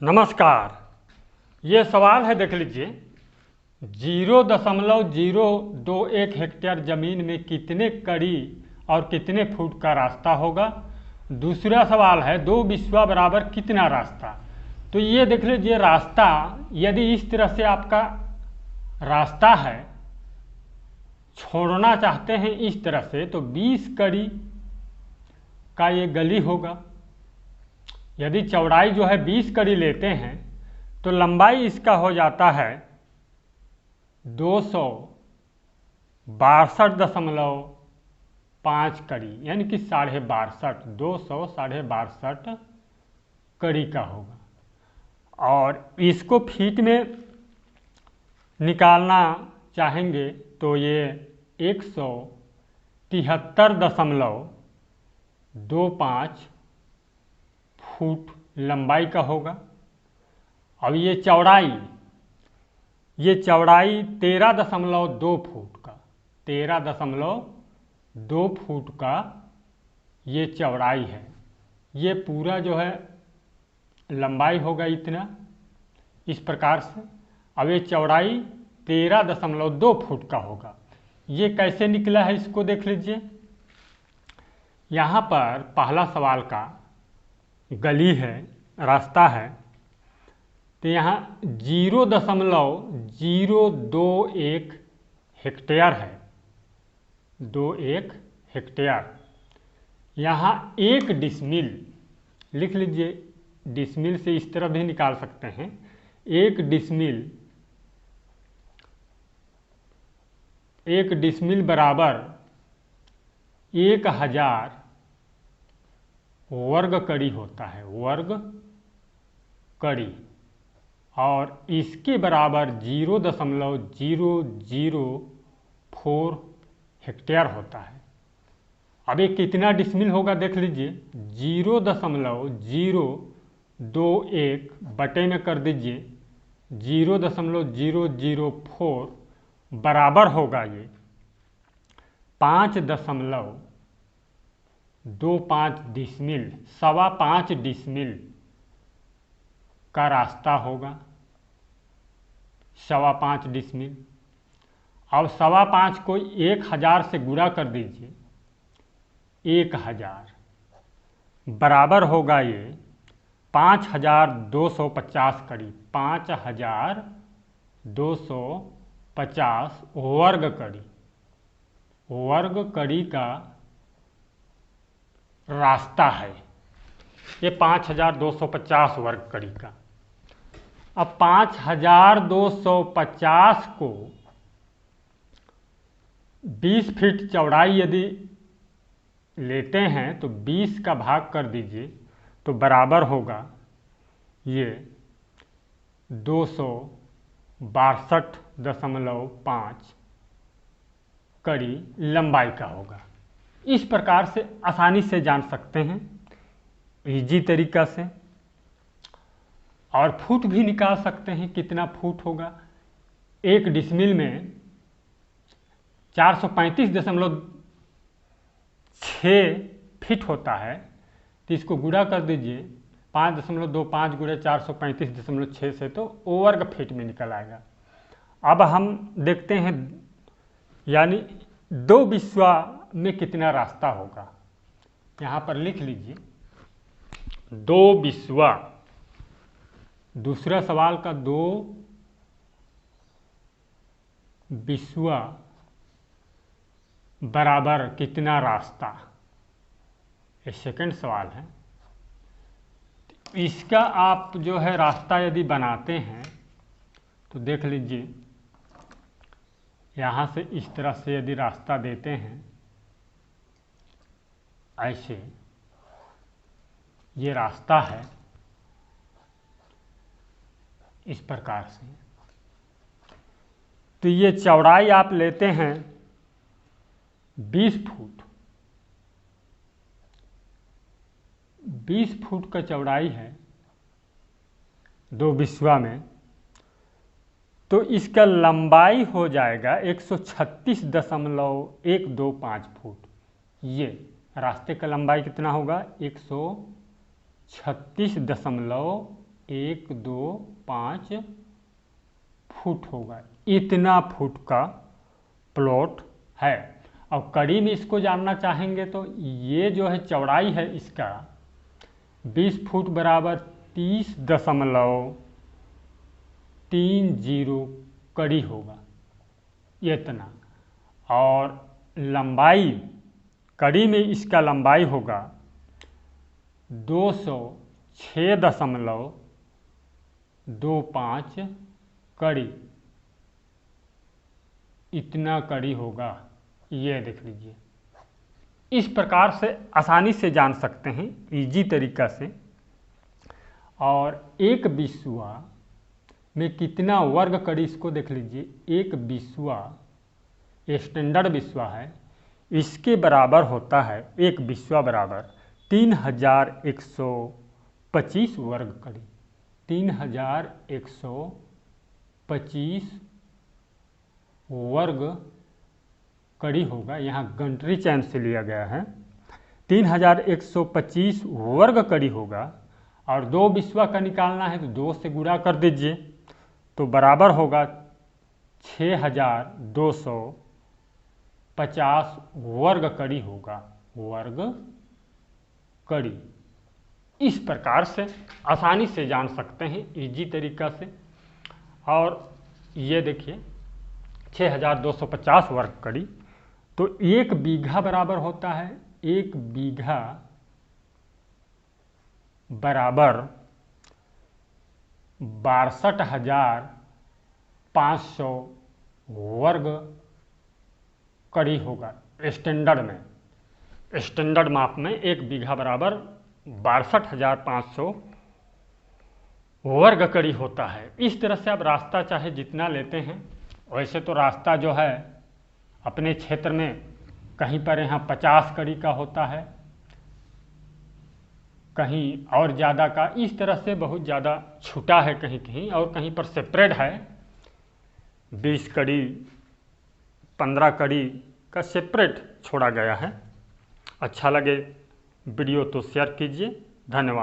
नमस्कार। ये सवाल है, देख लीजिए। 0.021 हेक्टेयर ज़मीन में कितने कड़ी और कितने फुट का रास्ता होगा। दूसरा सवाल है 2 बिस्वा बराबर कितना रास्ता। तो ये देख लीजिए, रास्ता यदि इस तरह से आपका रास्ता है, छोड़ना चाहते हैं इस तरह से, तो 20 कड़ी का ये गली होगा। यदि चौड़ाई जो है 20 कड़ी लेते हैं तो लंबाई इसका हो जाता है 262.5 कड़ी, यानी कि 62.5, 262.5 कड़ी का होगा। और इसको फीट में निकालना चाहेंगे तो ये 173.25 फुट लंबाई का होगा। अब ये चौड़ाई 13.2 फुट का, 13.2 फुट का ये चौड़ाई है। ये पूरा जो है लंबाई होगा इतना, इस प्रकार से। अब ये चौड़ाई 13.2 फुट का होगा। ये कैसे निकला है इसको देख लीजिए। यहाँ पर पहला सवाल का गली है, रास्ता है, तो यहाँ 0.021 हेक्टेयर है, 21 हेक्टेयर। यहाँ 1 डिसमिल लिख लीजिए, डिसमिल से इस तरह भी निकाल सकते हैं। 1 डिसमिल बराबर 1000 वर्ग कड़ी होता है, वर्ग कड़ी। और इसके बराबर 0.004 हेक्टेयर होता है। अब ये कितना डिसमिल होगा देख लीजिए। 0.021 बटे में कर दीजिए 0.004 बराबर होगा ये 5.25 डिसमिल, 5.25 डिसमिल का रास्ता होगा। 5.25 डिसमिल। अब 5.25 को 1000 से गुणा कर दीजिए, 1000 बराबर होगा ये 5250 कड़ी, 5250 वर्ग कड़ी, वर्ग कड़ी का रास्ता है ये 5250 वर्ग कड़ी का। अब 5250 को 20 फीट चौड़ाई यदि लेते हैं तो 20 का भाग कर दीजिए, तो बराबर होगा ये 262.5 कड़ी लंबाई का होगा। इस प्रकार से आसानी से जान सकते हैं, इजी तरीका से। और फुट भी निकाल सकते हैं, कितना फुट होगा। 1 डिसमिल में 435.6 फीट होता है, तो इसको गुणा कर दीजिए 5.25 गुणे 435.6 से, तो वर्ग फीट में निकल आएगा। अब हम देखते हैं यानी 2 बिस्वा में कितना रास्ता होगा। यहाँ पर लिख लीजिए 2 बिस्वा। दूसरा सवाल का 2 बिस्वा बराबर कितना रास्ता, ये सेकंड सवाल है। इसका आप जो है रास्ता यदि बनाते हैं तो देख लीजिए, यहाँ से इस तरह से यदि रास्ता देते हैं, ऐसे ये रास्ता है इस प्रकार से। तो ये चौड़ाई आप लेते हैं 20 फुट, 20 फुट का चौड़ाई है 2 बिस्वा में, तो इसका लंबाई हो जाएगा 136.125 फुट। ये रास्ते का लंबाई कितना होगा, 136.125 1 2 5 फुट होगा। इतना फुट का प्लॉट है। अब कड़ी में इसको जानना चाहेंगे तो ये जो है चौड़ाई है इसका 20 फुट बराबर 30.30 कड़ी होगा इतना। और लंबाई कड़ी में इसका लंबाई होगा 206.25 कड़ी, इतना कड़ी होगा। ये देख लीजिए, इस प्रकार से आसानी से जान सकते हैं इजी तरीका से। और एक बिस्वा में कितना वर्ग कड़ी इसको देख लीजिए। एक बिस्वा स्टैंडर्ड बिस्वा है, इसके बराबर होता है, एक बिस्वा बराबर 3125 वर्ग कड़ी। 3125 वर्ग कड़ी होगा, यहाँ गंटरी चैन से लिया गया है। 3125 वर्ग कड़ी होगा। और 2 बिस्वा का निकालना है तो 2 से गुणा कर दीजिए तो बराबर होगा 6250 वर्ग कड़ी होगा, वर्ग कड़ी। इस प्रकार से आसानी से जान सकते हैं इजी तरीका से। और ये देखिए 6250 वर्ग कड़ी, तो 1 बीघा बराबर होता है, 1 बीघा बराबर 62,500 वर्ग कड़ी होगा। स्टैंडर्ड में, स्टैंडर्ड माप में 1 बीघा बराबर 62,500 वर्ग कड़ी होता है। इस तरह से आप रास्ता चाहे जितना लेते हैं, वैसे तो रास्ता जो है अपने क्षेत्र में कहीं पर यहाँ 50 कड़ी का होता है, कहीं और ज़्यादा का, इस तरह से बहुत ज़्यादा छूटा है कहीं कहीं, और कहीं पर सेपरेट है 20 कड़ी 15 कड़ी का सेपरेट छोड़ा गया है। अच्छा लगे वीडियो तो शेयर कीजिए। धन्यवाद।